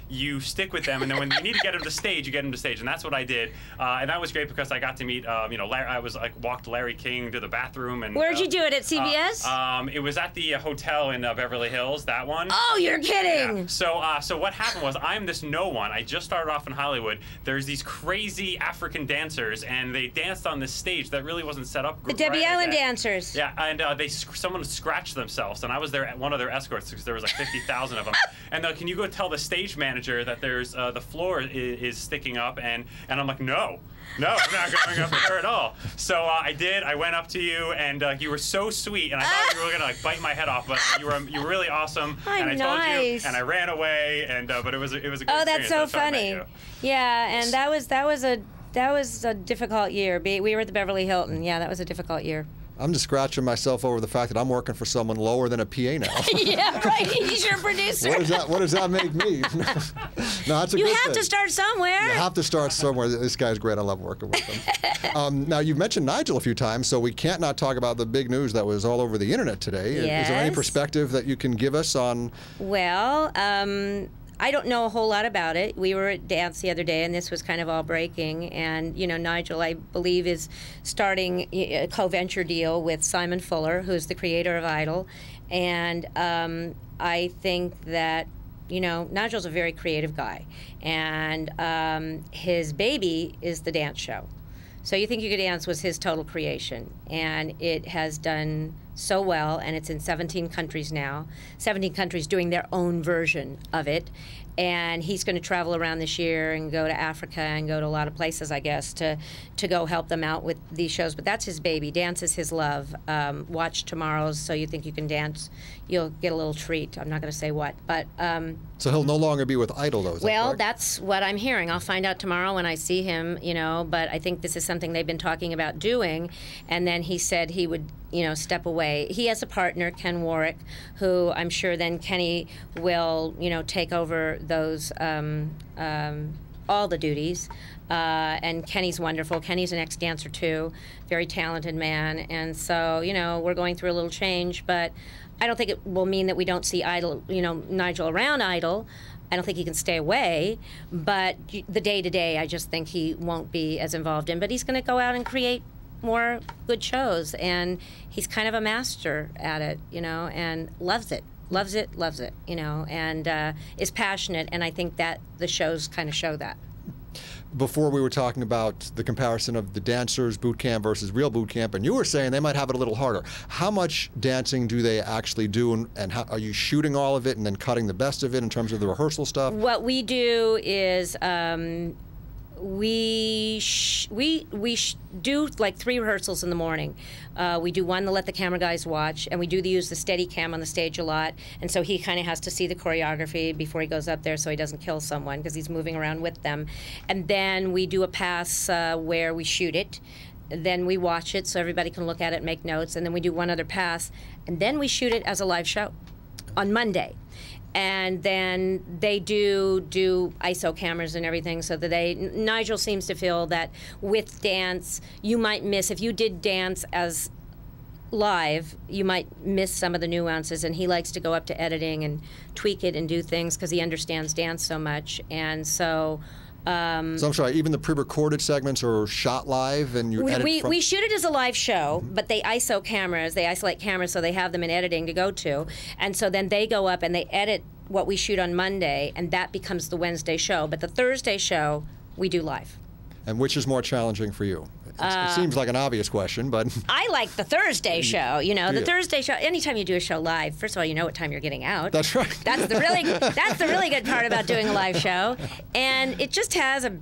you stick with them, and then when you need to get them to stage, you get them to stage, and that's what I did. And that was great because I got to meet, I was like walked Larry King to the bathroom. And Where'd you do it, at CBS? It was at the hotel in Beverly Hills, that one. Oh, you're kidding. Yeah. So what happened was, I'm this no one. I just started off in Hollywood. There's these crazy African dancers, and they danced on this stage that really wasn't set up. The Debbie Allen dancers. Yeah, and someone scratched themselves, and I was one of their escorts because there was like 50,000 of them. And can you go tell the stage manager that there's the floor is sticking up? And I'm like, no, I'm not going up there at all. So I did. I went up to you, and you were so sweet, and I thought you were gonna like bite my head off, but you were really awesome. And I told you, and I ran away, and but it was a good experience. Oh, that's so funny. Yeah, and that was a difficult year. We were at the Beverly Hilton. Yeah, that was a difficult year. I'm just scratching myself over the fact that I'm working for someone lower than a PA now. Yeah, right. He's your producer. What does that make me? No, that's a good thing. You have to start somewhere. You have to start somewhere. This guy's great. I love working with him. Now, you've mentioned Nigel a few times, so we can't not talk about the big news that was all over the internet today. Yes. Is there any perspective that you can give us on? Well, I don't know a whole lot about it. We were at dance the other day, and this was kind of all breaking. And, you know, Nigel, I believe, is starting a co-venture deal with Simon Fuller, who's the creator of Idol. And I think that, you know, Nigel's a very creative guy. And his baby is the dance show. So You Think You Could Dance was his total creation. And it has done so well, and it's in 17 countries now. 17 countries doing their own version of it. And he's going to travel around this year and go to Africa and go to a lot of places, I guess, to go help them out with these shows. But that's his baby. Dance is his love. Watch tomorrow's So You Think You Can Dance. You'll get a little treat. I'm not going to say what, but so he'll no longer be with Idol, though. Is that well, correct? That's what I'm hearing. I'll find out tomorrow when I see him. You know, but I think this is something they've been talking about doing. And then he said he would, you know, step away. He has a partner, Ken Warwick, who I'm sure then Kenny will, you know, take over those all the duties. And Kenny's wonderful. Kenny's an ex-dancer too, very talented man. And so, you know, we're going through a little change, but I don't think it will mean that we don't see Idol, you know, Nigel around Idol. I don't think he can stay away, but the day-to-day, I just think he won't be as involved in. But he's going to go out and create more good shows, and he's kind of a master at it, you know, and loves it, you know, and is passionate, and I think that the shows kind of show that. Before we were talking about the comparison of the dancers boot camp versus real boot camp, and you were saying they might have it a little harder. How much dancing do they actually do, and how, are you shooting all of it and then cutting the best of it in terms of the rehearsal stuff? What we do is we do like 3 rehearsals in the morning. We do one to let the camera guys watch, and we do use the steady cam on the stage a lot, and so he kind of has to see the choreography before he goes up there so he doesn't kill someone because he's moving around with them. And then we do a pass where we shoot it. Then we watch it so everybody can look at it and make notes, and then we do one other pass, and then we shoot it as a live show on Monday. And then they do ISO cameras and everything, so that Nigel seems to feel that with dance, you might miss, if you did dance as live, you might miss some of the nuances, and he likes to go up to editing and tweak it and do things because he understands dance so much. And so so I'm sorry, even the pre-recorded segments are shot live, and you edit from... We shoot it as a live show, but they ISO cameras, they isolate cameras so they have them in editing to go to, and so then they go up and they edit what we shoot on Monday, and that becomes the Wednesday show. But the Thursday show, we do live. And which is more challenging for you? It seems like an obvious question, but... I like the Thursday show, you know. The Thursday show, anytime you do a show live, first of all, you know what time you're getting out. That's right. That's the really good part about doing a live show. And it just has an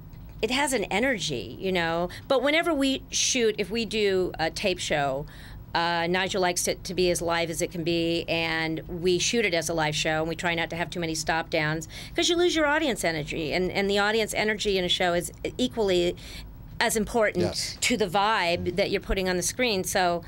energy, you know. But whenever we shoot, if we do a tape show, Nigel likes it to be as live as it can be, and we shoot it as a live show, and we try not to have too many stop downs because you lose your audience energy, and the audience energy in a show is equally as important to the vibe that you're putting on the screen. So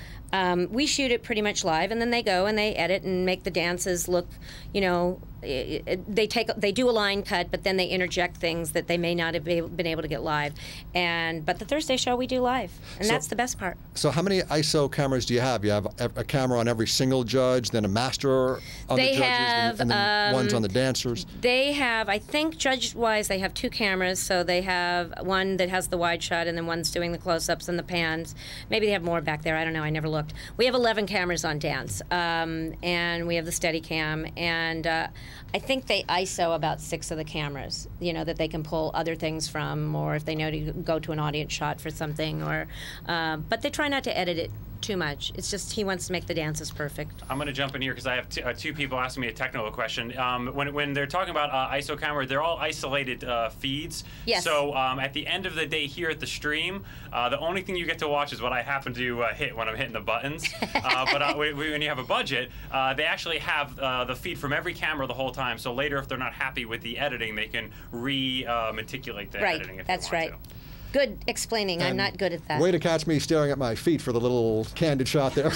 we shoot it pretty much live, and then they go and they edit and make the dances look, you know, they do a line cut, but then they interject things that they may not have been able to get live. But the Thursday show we do live, and that's the best part. So how many ISO cameras do you have? You have a camera on every single judge, then a master on the judges, and then ones on the dancers? They have, I think judge-wise, they have 2 cameras. So they have one that has the wide shot, and then one's doing the close-ups and the pans. Maybe they have more back there. I don't know. I never looked overlooked. We have 11 cameras on dance, and we have the Steadicam, and I think they ISO about 6 of the cameras, you know, that they can pull other things from, or if they know to go to an audience shot for something, or but they try not to edit it too much. It's just he wants to make the dances perfect. I'm going to jump in here because I have two people asking me a technical question. When they're talking about ISO camera, they're all isolated feeds. Yes. So at the end of the day here at the stream, the only thing you get to watch is what I happen to hit when I'm hitting the buttons. But when you have a budget, they actually have the feed from every camera the whole time. So later, if they're not happy with the editing, they can reticulate the editing if That's they want right. to. Good explaining. I'm not good at that. Way to catch me staring at my feet for the little candid shot there.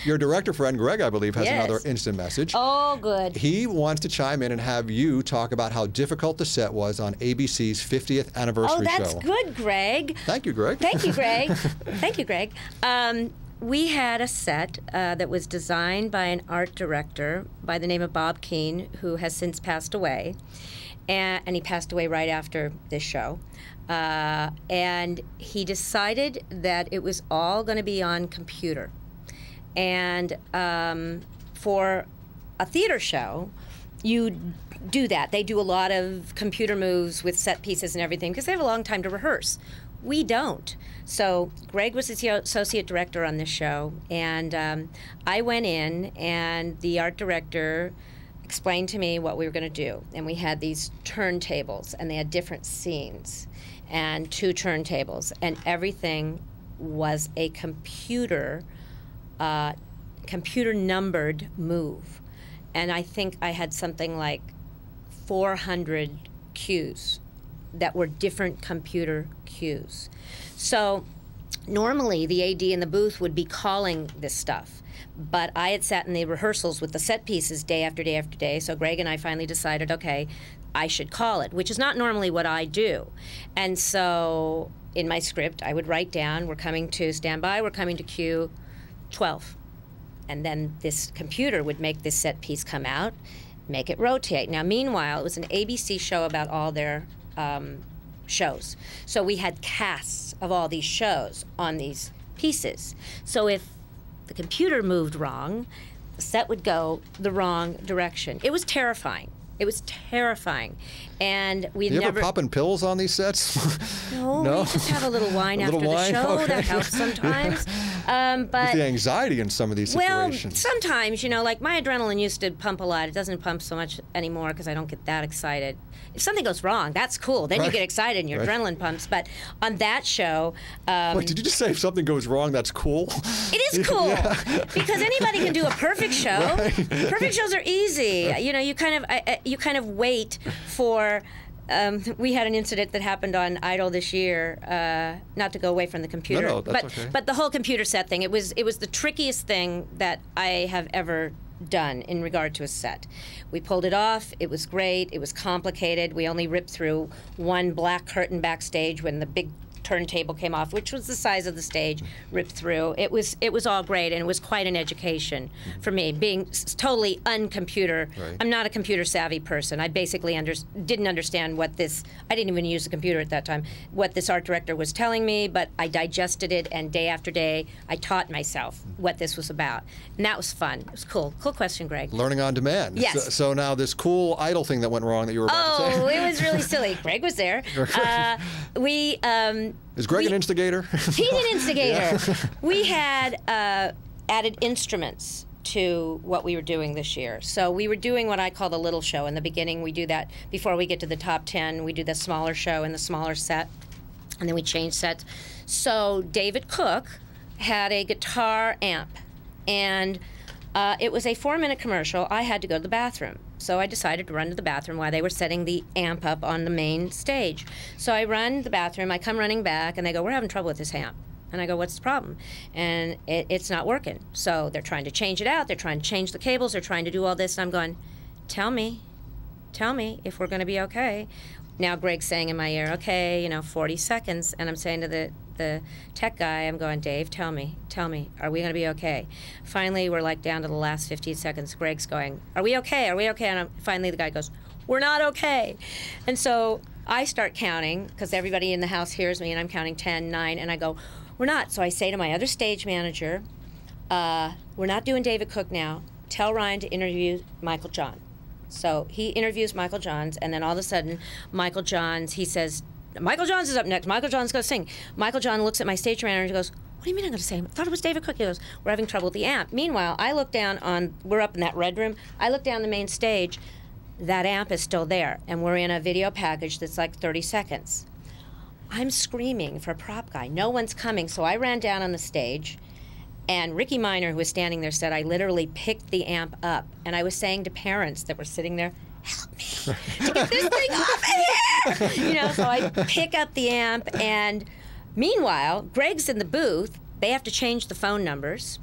Your director friend, Greg, I believe, has Yes. another instant message. Oh, good. He wants to chime in and have you talk about how difficult the set was on ABC's 50th anniversary show. Oh, that's good, Greg. Thank you, Greg. Thank you, Greg. Thank you, Greg. We had a set that was designed by an art director by the name of Bob Keane, who has since passed away. And he passed away right after this show. And he decided that it was all going to be on computer. And for a theater show, you do that. They do a lot of computer moves with set pieces and everything because they have a long time to rehearse. We don't. So Greg was the associate director on this show, and I went in, and the art director explained to me what we were going to do. And we had these turntables, and they had different scenes, and 2 turntables, and everything was a computer numbered move. And I think I had something like 400 cues that were different computer cues. So normally the AD in the booth would be calling this stuff. But I had sat in the rehearsals with the set pieces day after day after day, so Greg and I finally decided, okay, I should call it, which is not normally what I do. And so in my script, I would write down, we're coming to standby, we're coming to cue 12. And then this computer would make this set piece come out, make it rotate. Now, meanwhile, it was an ABC show about all their shows. So we had casts of all these shows on these pieces. So if the computer moved wrong, the set would go the wrong direction. It was terrifying. It was terrifying. And we Do you never... ever popping pills on these sets? No, No? we just have a little wine A after little wine? the show. Okay. That helps sometimes. But With the anxiety in some of these well, situations. sometimes, you know, like my adrenaline used to pump a lot. It doesn't pump so much anymore because I don't get that excited. If something goes wrong, that's cool. Then you Right. get excited and your Right. adrenaline pumps. But on that show... Wait, did you just say if something goes wrong, that's cool? It is cool because anybody can do a perfect show. Right. Perfect shows are easy. You know, you kind of wait for. We had an incident that happened on Idol this year. Not to go away from the computer, No, that's okay. but the whole computer set thing. It was the trickiest thing that I have ever done in regard to a set. We pulled it off. It was great. It was complicated. We only ripped through one black curtain backstage when the big turntable came off, which was the size of the stage, ripped through. It was all great, and it was quite an education for me, being totally uncomputer. Right. I'm not a computer savvy person. I basically didn't understand what this, I didn't even use a computer at that time, what this art director was telling me, but I digested it, and day after day, I taught myself what this was about. And that was fun. It was cool. Cool question, Greg. Learning on demand. Yes. So now this cool Idol thing that went wrong that you were about to say. Oh, it was really silly. Greg was there. Is Greg an instigator? He's an instigator. Yeah. We had added instruments to what we were doing this year. So we were doing what I call the little show. In the beginning, we do that before we get to the top 10. We do the smaller show in the smaller set, and then we change sets. So David Cook had a guitar amp, and it was a 4-minute commercial. I had to go to the bathroom. So I decided to run to the bathroom while they were setting the amp up on the main stage. So I run to the bathroom, I come running back, and they go, "We're having trouble with this amp." And I go, "What's the problem?" And it's not working. So they're trying to change it out, they're trying to change the cables, they're trying to do all this, and I'm going, tell me if we're gonna be okay. Now Greg's saying in my ear, okay, 40 seconds, and I'm saying to the tech guy, I'm going, "Dave, tell me, are we going to be okay?" Finally, we're like down to the last 15 seconds. Greg's going, "Are we okay? Are we okay?" And finally the guy goes, "We're not okay." And so I start counting, because everybody in the house hears me, and I'm counting 10, 9, and I go, we're not. So I say to my other stage manager, we're not doing David Cook now. Tell Ryan to interview Michael John. So he interviews Michael Johns, and then all of a sudden, Michael Johns, he says, Michael Johns is up next. Michael Johns going to sing. Michael John looks at my stage manager and goes, what do you mean I'm going to sing? I thought it was David Cook. He goes, we're having trouble with the amp. Meanwhile, I look down on, we're up in that red room. I look down the main stage. That amp is still there, and we're in a video package that's like 30 seconds. I'm screaming for a prop guy. No one's coming, so I ran down on the stage, and Ricky Minor, who was standing there, said I literally picked the amp up, and I was saying to parents that were sitting there, help me to get this thing off of here! You know, so I pick up the amp, and meanwhile, Greg's in the booth. They have to change the phone numbers.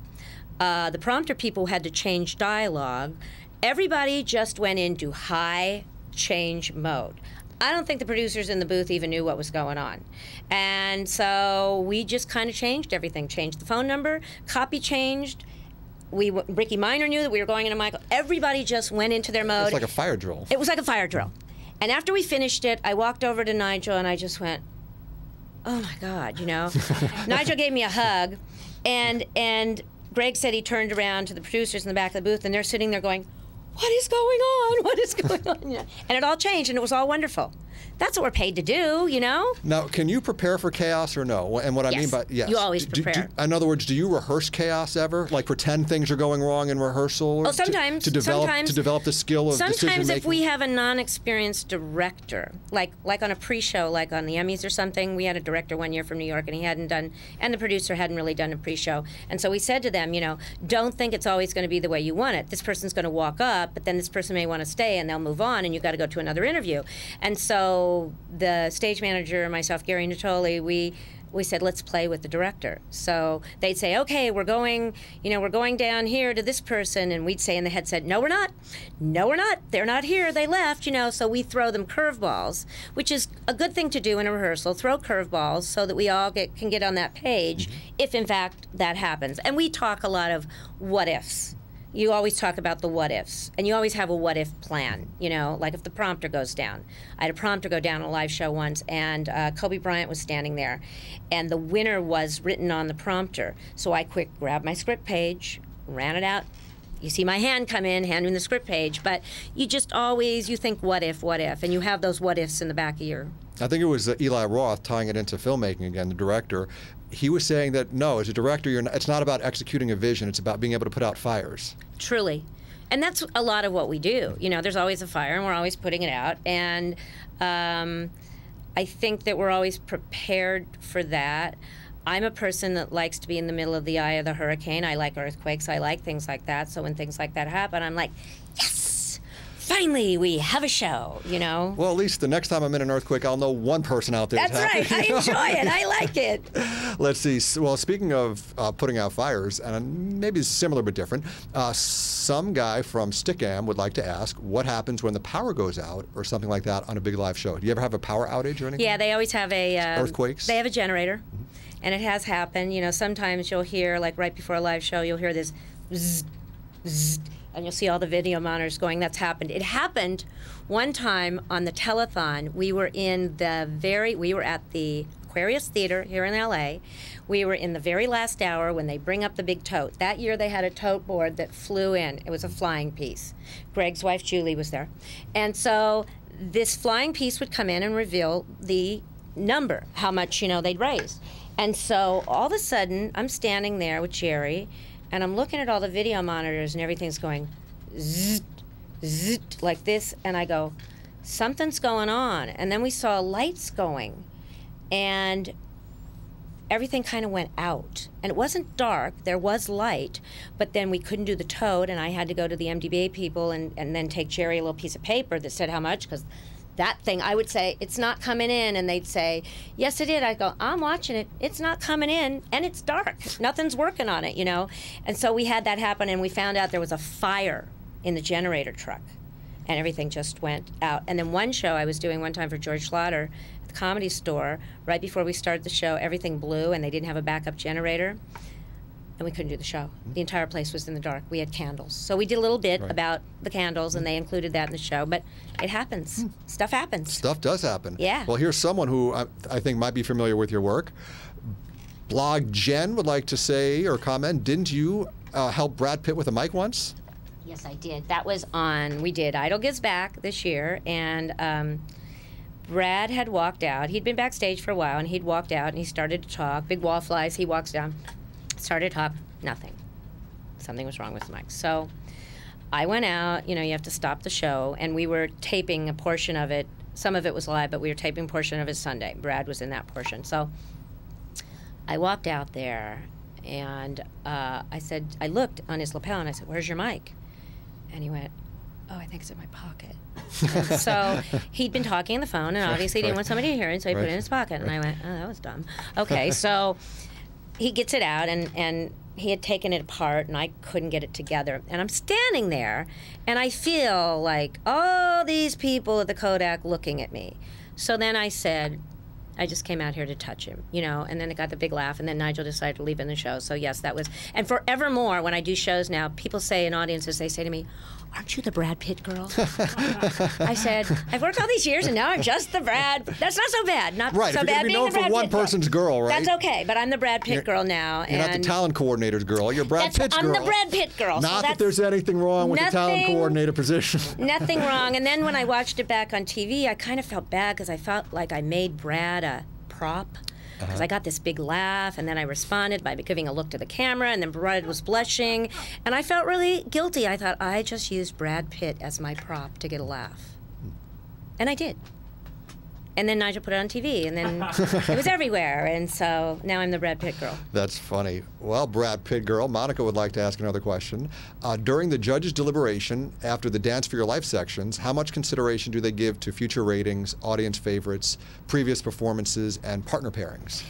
The prompter people had to change dialogue. Everybody just went into high change mode. I don't think the producers in the booth even knew what was going on. And so we just kind of changed everything. Changed the phone number, copy changed. Ricky Minor knew that we were going into Michael. Everybody just went into their mode. It's like a fire drill. It was like a fire drill. And after we finished it, I walked over to Nigel and I just went, oh my God, you know. Nigel gave me a hug, and Greg said he turned around to the producers in the back of the booth, and they're sitting there going, what is going on? What is going on? Yeah. And it all changed, and it was all wonderful. That's what we're paid to do, you know? Now, can you prepare for chaos or no? And what I mean by, yes. You always prepare. In other words, do you rehearse chaos ever? Like pretend things are going wrong in rehearsal? Oh, sometimes. To develop the skill of decision making? Sometimes if we have a non-experienced director, like on a pre-show, like on the Emmys or something, we had a director one year from New York, and he hadn't done, and the producer hadn't really done a pre-show. And so we said to them, you know, don't think it's always going to be the way you want it. This person's going to walk up, but then this person may want to stay, and they'll move on, and you've got to go to another interview. And so the stage manager, myself, Gary Natoli, we said, let's play with the director. So they'd say, okay, we're going down here to this person, and we'd say in the headset, no, we're not. No, we're not. They're not here. They left, you know. So we throw them curveballs, which is a good thing to do in a rehearsal, throw curveballs so that we all can get on that page if, in fact, that happens. And we talk a lot of what ifs. You always talk about the what ifs, and you always have a what if plan, you know, like if the prompter goes down. I had a prompter go down on a live show once, and Kobe Bryant was standing there, and the winner was written on the prompter. So I quick grabbed my script page, ran it out. You see my hand come in, handing the script page, but you just always, you think what if, and you have those what ifs in the back of your... I think it was Eli Roth tying it into filmmaking again, the director. He was saying that, no, as a director, it's not about executing a vision, it's about being able to put out fires. Truly. And that's a lot of what we do. You know, there's always a fire, and we're always putting it out. And I think that we're always prepared for that. I'm a person that likes to be in the middle of the eye of the hurricane. I like earthquakes. I like things like that. So when things like that happen, I'm like, yes! Finally, we have a show, you know? Well, at least the next time I'm in an earthquake, I'll know one person out there. That's right. I enjoy it. I like it. Let's see. Well, speaking of putting out fires, and maybe it's similar but different, some guy from Stickam would like to ask what happens when the power goes out or something like that on a big live show. Do you ever have a power outage or anything? Yeah, they always have a... earthquakes? They have a generator, and it has happened. You know, sometimes you'll hear, like right before a live show, you'll hear this zzz, zzz, and you'll see all the video monitors going. That's happened. It happened one time on the telethon. We were at the Aquarius Theater here in LA. We were in the very last hour when they bring up the big tote. That year they had a tote board that flew in. It was a flying piece. Greg's wife Julie was there. And so this flying piece would come in and reveal the number, how much, you know, they'd raised. And so all of a sudden I'm standing there with Jerry, and I'm looking at all the video monitors, and everything's going zzz, zzz, like this, and I go, something's going on. And then we saw lights going, and everything kind of went out. And it wasn't dark, there was light, but then we couldn't do the tote, and I had to go to the MDBA people and then take Jerry a little piece of paper that said how much, because that thing, I would say, it's not coming in, and they'd say, yes, it did. I'd go, I'm watching it. It's not coming in, and it's dark. Nothing's working on it, you know? And so we had that happen, and we found out there was a fire in the generator truck, and everything just went out. And then one show I was doing one time for George Schlatter at the Comedy Store, right before we started the show, everything blew, and they didn't have a backup generator. and we couldn't do the show. The entire place was in the dark. We had candles. So we did a little bit about the candles, and they included that in the show. But it happens. Stuff happens. Stuff does happen. Yeah. Well, here's someone who I think might be familiar with your work. Blog Jen would like to say or comment, didn't you help Brad Pitt with a mic once? Yes, I did. That was we did Idol Gives Back this year, and Brad had walked out. He'd been backstage for a while, and he'd walked out, and he started to talk. Big wall flies. He walks down, started to talk. Nothing. Something was wrong with the mic. So I went out. You have to stop the show, and we were taping a portion of it. Some of it was live, but we were taping a portion of it Sunday. Brad was in that portion. So I walked out there, and I looked on his lapel, and I said, "Where's your mic?" And he went, "Oh, I think it's in my pocket." So he'd been talking on the phone, and obviously he didn't want somebody to hear it, so he put it in his pocket. And I went, "Oh, that was dumb." Okay, so he gets it out, and he had taken it apart, and I couldn't get it together. And I'm standing there, and I feel like all these people at the Kodak looking at me. So then I said, I just came out here to touch him, and then it got the big laugh, and then Nigel decided to leave in the show. So yes, that was, and forevermore, when I do shows now, people say in audiences, they say to me, "Aren't you the Brad Pitt girl?" I said, "I've worked all these years, and now I'm just the Brad." That's not so bad. Not right. so If you're bad going to be being known the Brad for one Pitt girl. person's girl, right? That's okay, but I'm the Brad Pitt girl now. You're not the talent coordinator's girl. You're Brad Pitt's girl. I'm the Brad Pitt girl. Not so that there's anything wrong with the talent coordinator position. Nothing wrong. And then when I watched it back on TV, I kind of felt bad because I felt like I made Brad a prop. Because I got this big laugh, and then I responded by giving a look to the camera, and then Brad was blushing, and I felt really guilty. I thought, I just used Brad Pitt as my prop to get a laugh. And I did. And then Nigel put it on TV, and then it was everywhere, and so now I'm the Brad Pitt girl. That's funny. Well, Brad Pitt girl, Monica would like to ask another question. During the judges' deliberation, after the Dance for Your Life sections, how much consideration do they give to future ratings, audience favorites, previous performances, and partner pairings?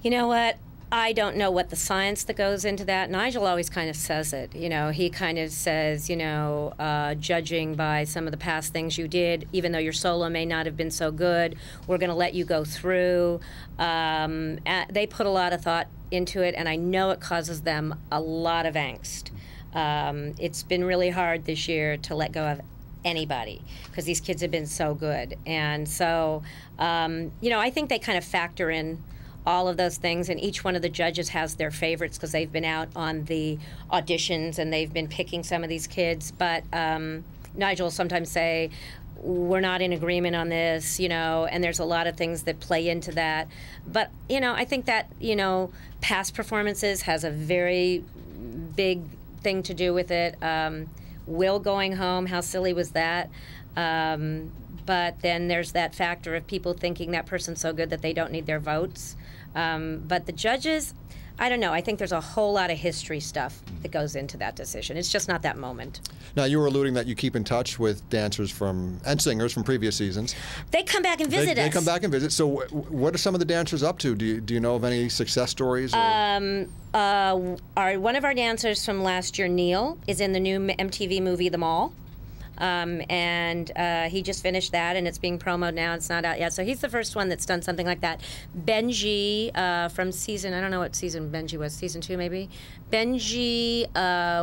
You know what? I don't know what the science that goes into that. Nigel always kind of says it. He kind of says, judging by some of the past things you did, even though your solo may not have been so good, we're going to let you go through. They put a lot of thought into it, and I know it causes them a lot of angst. It's been really hard this year to let go of anybody because these kids have been so good. And so, I think they kind of factor in all of those things, and each one of the judges has their favorites because they've been out on the auditions and they've been picking some of these kids. But Nigel will sometimes say, "We're not in agreement on this," and there's a lot of things that play into that. But, I think that, past performances has a very big thing to do with it. Will going home, how silly was that? But then there's that factor of people thinking that person's so good that they don't need their votes. But the judges, I don't know. I think there's a whole lot of history stuff that goes into that decision. It's just not that moment. Now, you were alluding that you keep in touch with dancers and singers from previous seasons. They come back and visit us. They come back and visit. So what are some of the dancers up to? Do you know of any success stories? One of our dancers from last year, Neil, is in the new MTV movie The Mall. And he just finished that, and it's being promoted now. It's not out yet. So he's the first one that's done something like that. Benji from season, I don't know what season Benji was, season 2 maybe. Benji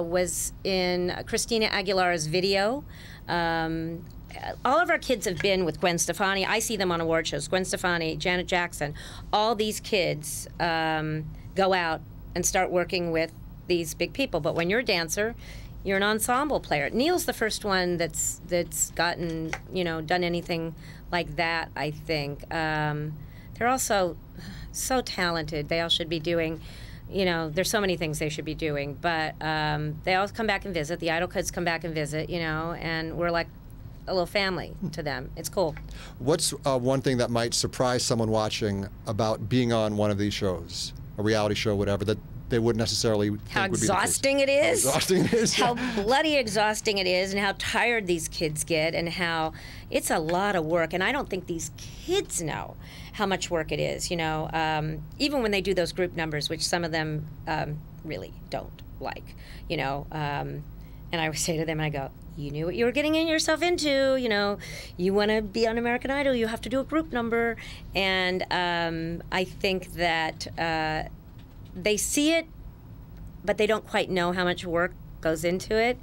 was in Christina Aguilera's video. All of our kids have been with Gwen Stefani. I see them on award shows. Gwen Stefani, Janet Jackson. All these kids go out and start working with these big people. But when you're a dancer, you're an ensemble player. Neil's the first one that's gotten, done anything like that, I think. They're also so talented. They all should be doing, there's so many things they should be doing. But they all come back and visit. The Idol kids come back and visit, and we're like a little family to them. It's cool. What's one thing that might surprise someone watching about being on one of these shows, a reality show, whatever, that they wouldn't necessarily think how would be exhausting it is. How exhausting it is. How bloody exhausting it is, and how tired these kids get, and how it's a lot of work. And I don't think these kids know how much work it is. Even when they do those group numbers, which some of them really don't like. And I would say to them, I go, you knew what you were getting yourself into. You want to be on American Idol, you have to do a group number. And I think that they see it but they don't quite know how much work goes into it.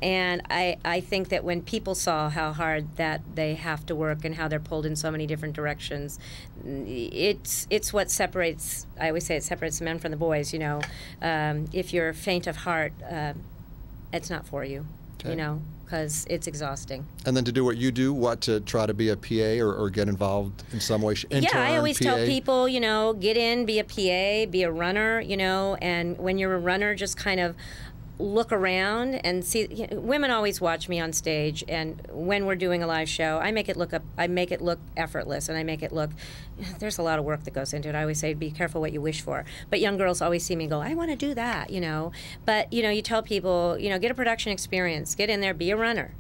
And I think that when people saw how hard that they have to work and how they're pulled in so many different directions, it's what separates, I always say it separates the men from the boys, you know. If you're faint of heart, it's not for you, you know, because it's exhausting. And then to do what you do, to try to be a PA or get involved in some way? Intern, yeah, I always PA. tell people, you know, get in, be a PA, be a runner, you know, and when you're a runner, just kind of look around and see. You know, women always watch me on stage, and when we're doing a live show, I make it look effortless, and I make it look. There's a lot of work that goes into it. I always say, be careful what you wish for. But young girls always see me and go, I want to do that, you know. But you know, you tell people, you know, get a production experience, get in there, be a runner.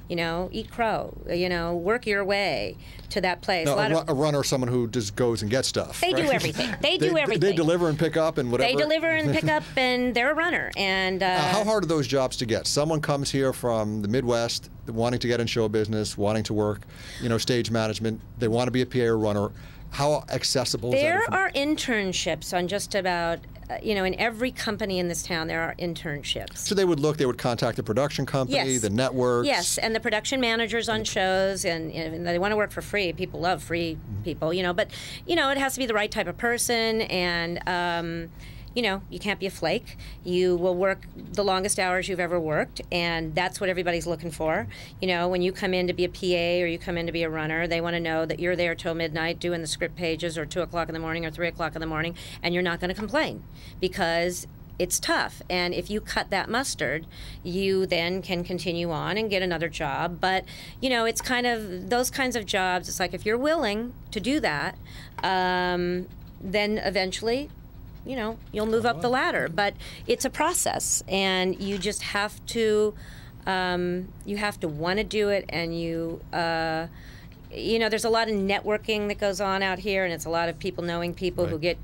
You know, eat crow. You know, work your way to that place. No, a runner is someone who just goes and gets stuff. They right? do everything. They do everything. They deliver and pick up and whatever. They deliver and pick up, and they're a runner. And how hard are those jobs to get? Someone comes here from the Midwest, wanting to get in show business, wanting to work, you know, stage management. They want to be a PA or runner. How accessible is that? There are internships on just about, you know, in every company in this town, there are internships. So they would contact the production company, Yes. the networks. Yes, and the production managers on shows, and they want to work for free. People love free people, you know, but, you know, it has to be the right type of person, and, you know, you can't be a flake. You will work the longest hours you've ever worked, and that's what everybody's looking for. You know, when you come in to be a PA or you come in to be a runner, they want to know that you're there till midnight doing the script pages, or 2 o'clock in the morning or 3 o'clock in the morning, and you're not going to complain, because it's tough. And if you cut that mustard, you then can continue on and get another job. But, you know, it's kind of those kinds of jobs, it's like if you're willing to do that, then eventually, you know, you'll move up the ladder. But it's a process, and you just have to want to do it, and you know, there's a lot of networking that goes on out here, and it's a lot of people knowing people who get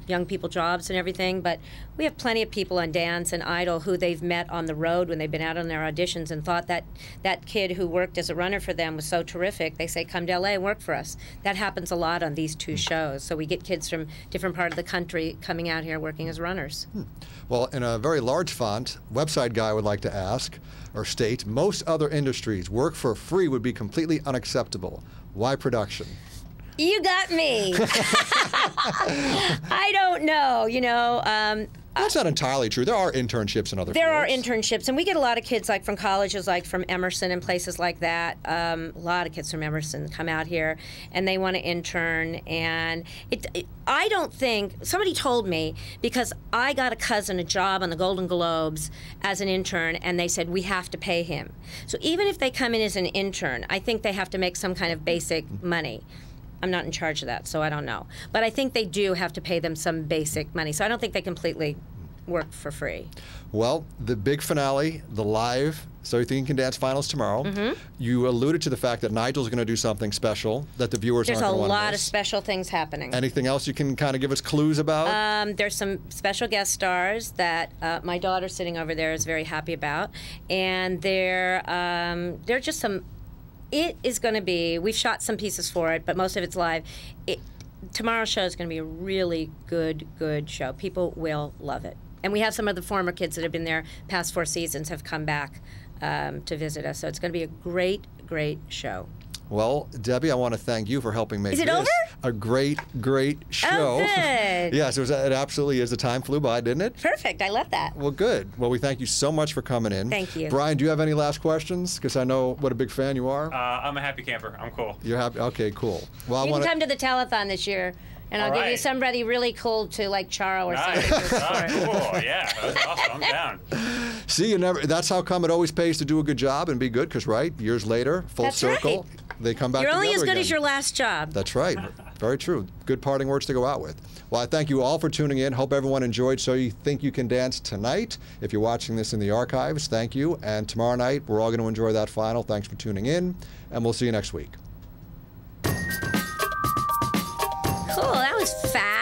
young people jobs and everything. But we have plenty of people on Dance and Idol who they've met on the road when they've been out on their auditions and thought that that kid who worked as a runner for them was so terrific. They say, come to LA and work for us. That happens a lot on these two shows. So we get kids from different part of the country coming out here working as runners. Well, in a very large font, website guy would like to ask or state, most other industries, work for free would be completely unacceptable. Why production? You got me. I don't know, you know. That's not entirely true. There are internships in other There are fields. internships, and we get a lot of kids like from colleges, like from Emerson and places like that. A lot of kids from Emerson come out here, and they want to intern. And I don't think, somebody told me, because I got a cousin a job on the Golden Globes as an intern, and they said, we have to pay him. So even if they come in as an intern, I think they have to make some kind of basic money. I'm not in charge of that, so I don't know. But I think they do have to pay them some basic money. So I don't think they completely work for free. Well, the big finale, the live So You Think You Can Dance finals tomorrow. Mm-hmm. You alluded to the fact that Nigel's going to do something special that the viewers aren't going to want to miss. There's a lot of special things happening. Anything else you can kind of give us clues about? There's some special guest stars that my daughter sitting over there is very happy about. And they're just some... It is going to be... We've shot some pieces for it, but most of it's live. Tomorrow's show is going to be a really good show. People will love it. And we have some of the former kids that have been there past 4 seasons have come back to visit us. So it's going to be a great show. Well, Debbie, I want to thank you for helping make this over? a great show. Oh, good. Yes, it absolutely is. The time flew by, didn't it? Perfect. I love that. Well, good. Well, we thank you so much for coming in. Thank you. Brian, do you have any last questions? Because I know what a big fan you are. I'm a happy camper. I'm cool. You're happy? Okay, cool. Well, You can come to the telethon this year, and I'll give you somebody really cool to like Charo or something. All right, cool. Yeah, that's awesome. I'm down. See, that's how come it always pays to do a good job and be good, because, right, years later, full That's circle, right. they come back You're only together as good again. as your last job. That's right. Very true. Good parting words to go out with. Well, I thank you all for tuning in. Hope everyone enjoyed So You Think You Can Dance tonight. If you're watching this in the archives, thank you. And tomorrow night, we're all going to enjoy that final. Thanks for tuning in, and we'll see you next week. Cool. That was fast.